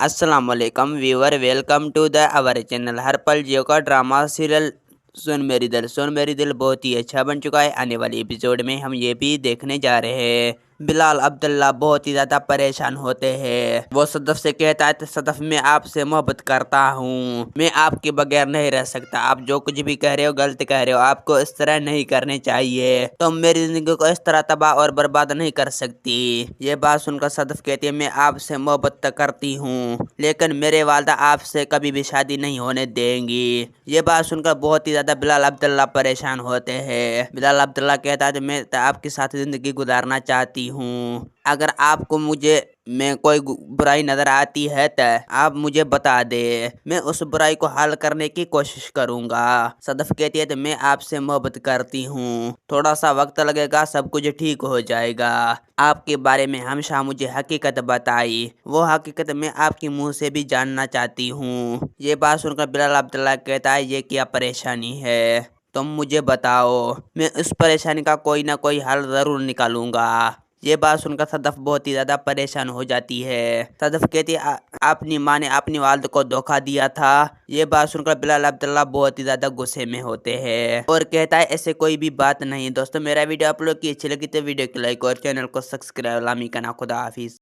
अस्सलाम वालेकुम viewer, welcome to the our channel. हर पल जियो का ड्रामा सीरियल सुन मेरी दिल बहुत ही अच्छा बन चुका है। आने वाली एपिसोड में हम ये भी देखने जा रहे हैं बिलाल अब्दुल्ला बहुत ही ज़्यादा परेशान होते हैं। वो सदफ से कहता है सदफ मैं आपसे मोहब्बत करता हूँ, मैं आपके बगैर नहीं रह सकता। आप जो कुछ भी कह रहे हो गलत कह रहे हो, आपको इस तरह नहीं करनी चाहिए। तुम मेरी जिंदगी को इस तरह तबाह और बर्बाद नहीं कर सकती। ये बात सुनकर सदफ कहती है मैं आपसे मोहब्बत तो करती हूँ, लेकिन मेरे वालदा आपसे कभी भी शादी नहीं होने देंगी। ये बात सुनकर बहुत ही ज़्यादा बिलाल अब्दुल्ला परेशान होते हैं। बिलाल अब्दुल्ला कहता है मैं आपके साथ ज़िंदगी गुजारना चाहती हूँ। अगर आपको मुझे में कोई बुराई नज़र आती है तो आप मुझे बता दे, मैं उस बुराई को हल करने की कोशिश करूँगा। सदफ कहती है तो मैं आपसे मोहब्बत करती हूँ, थोड़ा सा वक्त लगेगा, सब कुछ ठीक हो जाएगा। आपके बारे में हमेशा मुझे हकीकत बताई, वो हकीकत मैं आपके मुंह से भी जानना चाहती हूँ। ये बात सुनकर बिलाल अब्दुल्ला कहता है ये क्या परेशानी है, तुम मुझे बताओ, मैं उस परेशानी का कोई ना कोई हल ज़रूर निकालूंगा। ये बात सुनकर सदफ बहुत ही ज़्यादा परेशान हो जाती है। सदफ कहती है अपनी माँ ने अपनी वालद को धोखा दिया था। ये बात सुनकर बिलाल अब्दुल्ला बहुत ही ज़्यादा गुस्से में होते हैं और कहता है ऐसे कोई भी बात नहीं। दोस्तों मेरा वीडियो आप लोग की अच्छी लगी तो वीडियो को लाइक और चैनल को सब्सक्राइब लामी करना। खुदा हाफिज़।